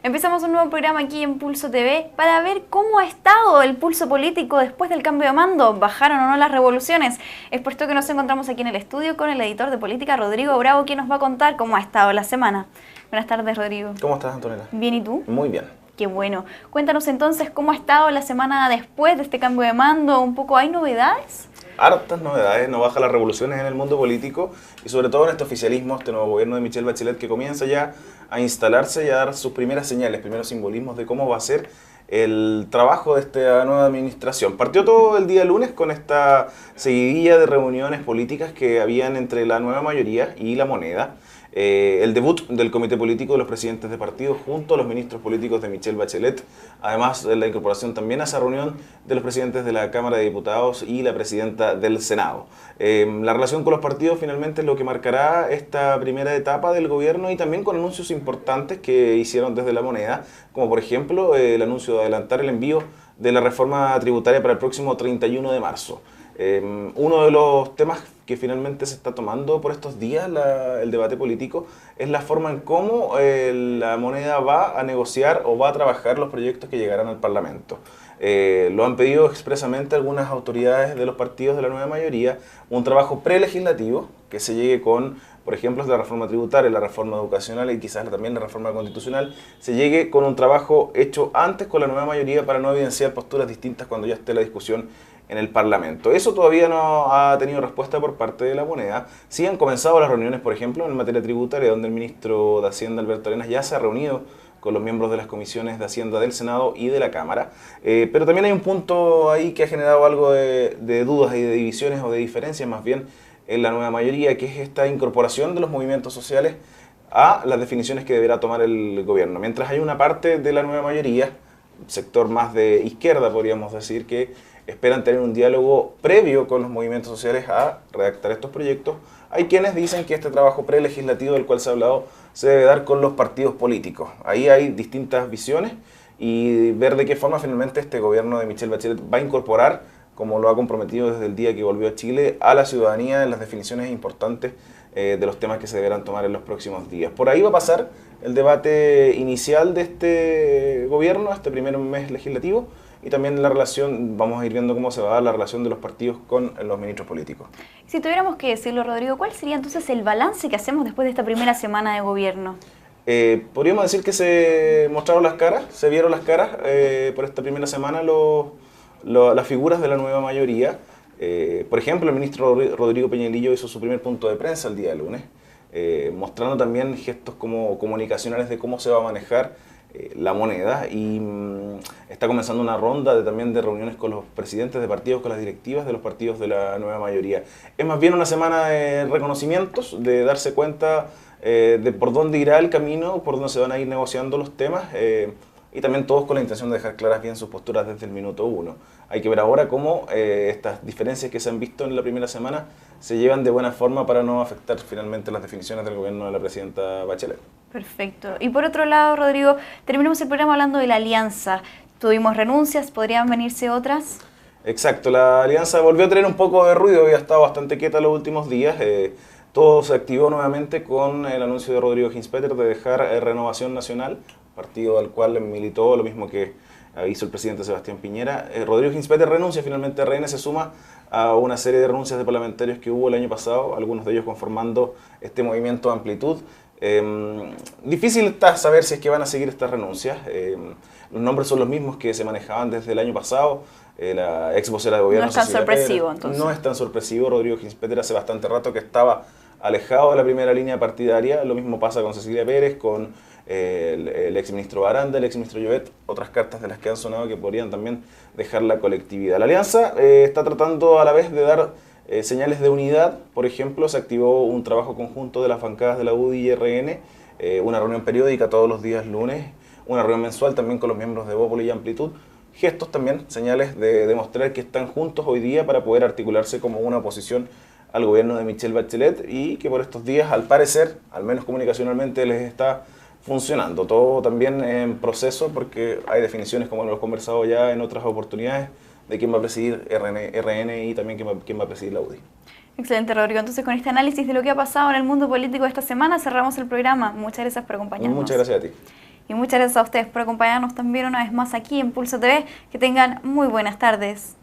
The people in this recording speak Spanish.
Empezamos un nuevo programa aquí en Pulso TV para ver cómo ha estado el pulso político después del cambio de mando. ¿Bajaron o no las revoluciones? Es por esto que nos encontramos aquí en el estudio con el editor de política, Rodrigo Bravo, quien nos va a contar cómo ha estado la semana. Buenas tardes, Rodrigo. ¿Cómo estás, Antonella? Bien, ¿y tú? Muy bien. Qué bueno. Cuéntanos entonces cómo ha estado la semana después de este cambio de mando. ¿Un poco hay novedades? Hartas novedades, no bajan las revoluciones en el mundo político y sobre todo en este oficialismo, este nuevo gobierno de Michelle Bachelet que comienza ya a instalarse y a dar sus primeras señales, primeros simbolismos de cómo va a ser el trabajo de esta nueva administración. Partió todo el día lunes con esta seguidilla de reuniones políticas que habían entre la nueva mayoría y la Moneda. El debut del comité político de los presidentes de partidos junto a los ministros políticos de Michelle Bachelet, además de la incorporación también a esa reunión de los presidentes de la Cámara de Diputados y la presidenta del Senado. La relación con los partidos finalmente es lo que marcará esta primera etapa del gobierno y también con anuncios importantes que hicieron desde la Moneda, como por ejemplo el anuncio de adelantar el envío de la reforma tributaria para el próximo 31 de marzo. Uno de los temas que finalmente se está tomando por estos días, el debate político, es la forma en cómo la Moneda va a negociar o va a trabajar los proyectos que llegarán al Parlamento. Lo han pedido expresamente algunas autoridades de los partidos de la nueva mayoría, un trabajo prelegislativo que se llegue con, por ejemplo, la reforma tributaria, la reforma educacional y quizás también la reforma constitucional, se llegue con un trabajo hecho antes con la nueva mayoría para no evidenciar posturas distintas cuando ya esté la discusión en el Parlamento. Eso todavía no ha tenido respuesta por parte de la Moneda. Sí han comenzado las reuniones, por ejemplo, en materia tributaria, donde el ministro de Hacienda, Alberto Arenas, ya se ha reunido con los miembros de las comisiones de Hacienda del Senado y de la Cámara. Pero también hay un punto ahí que ha generado algo de dudas y de divisiones o de diferencias más bien en la nueva mayoría, que es esta incorporación de los movimientos sociales a las definiciones que deberá tomar el gobierno. Mientras hay una parte de la nueva mayoría, sector más de izquierda podríamos decir, que esperan tener un diálogo previo con los movimientos sociales a redactar estos proyectos. Hay quienes dicen que este trabajo prelegislativo del cual se ha hablado se debe dar con los partidos políticos. Ahí hay distintas visiones y ver de qué forma finalmente este gobierno de Michelle Bachelet va a incorporar, como lo ha comprometido desde el día que volvió a Chile, a la ciudadanía en las definiciones importantes de los temas que se deberán tomar en los próximos días. Por ahí va a pasar el debate inicial de este gobierno, este primer mes legislativo, y también la relación, vamos a ir viendo cómo se va a dar la relación de los partidos con los ministros políticos. Si tuviéramos que decirlo, Rodrigo, ¿cuál sería entonces el balance que hacemos después de esta primera semana de gobierno? Podríamos decir que se mostraron las caras, se vieron las caras por esta primera semana las figuras de la nueva mayoría. Por ejemplo, el ministro Rodrigo Peñalillo hizo su primer punto de prensa el día de lunes, mostrando también gestos como comunicacionales de cómo se va a manejar la Moneda y está comenzando una ronda también de reuniones con los presidentes de partidos, con las directivas de los partidos de la nueva mayoría. Es más bien una semana de reconocimientos, de darse cuenta de por dónde irá el camino, por dónde se van a ir negociando los temas y también todos con la intención de dejar claras bien sus posturas desde el minuto uno. Hay que ver ahora cómo estas diferencias que se han visto en la primera semana se llevan de buena forma para no afectar finalmente las definiciones del gobierno de la presidenta Bachelet. Perfecto. Y por otro lado, Rodrigo, terminamos el programa hablando de la alianza. Tuvimos renuncias, ¿podrían venirse otras? Exacto, la alianza volvió a tener un poco de ruido, había estado bastante quieta los últimos días. Todo se activó nuevamente con el anuncio de Rodrigo Ginspeter de dejar Renovación Nacional, partido al cual militó, lo mismo que hizo el presidente Sebastián Piñera. Rodrigo Ginspeter renuncia finalmente a RN, se suma a una serie de renuncias de parlamentarios que hubo el año pasado, algunos de ellos conformando este movimiento Amplitud. Difícil está saber si es que van a seguir estas renuncias. Los nombres son los mismos que se manejaban desde el año pasado. La ex vocera de gobierno. No es tan sorpresivo, entonces. No es tan sorpresivo. Rodrigo Ginspeter hace bastante rato que estaba alejado de la primera línea partidaria. Lo mismo pasa con Cecilia Pérez, con el exministro Baranda, el exministro Llobet, otras cartas de las que han sonado que podrían también dejar la colectividad. La alianza está tratando a la vez de dar señales de unidad. Por ejemplo, se activó un trabajo conjunto de las bancadas de la UDI y RN, una reunión periódica todos los días lunes, una reunión mensual también con los miembros de Bópoli y Amplitud. Gestos también, señales de demostrar que están juntos hoy día para poder articularse como una oposición al gobierno de Michelle Bachelet y que por estos días, al parecer, al menos comunicacionalmente, les está funcionando. Todo también en proceso porque hay definiciones, como lo hemos conversado ya en otras oportunidades, de quién va a presidir RN y también quién va a presidir la UDI. Excelente, Rodrigo. Entonces, con este análisis de lo que ha pasado en el mundo político esta semana, cerramos el programa. Muchas gracias por acompañarnos. Muchas gracias a ti. Y muchas gracias a ustedes por acompañarnos también una vez más aquí en Pulso TV. Que tengan muy buenas tardes.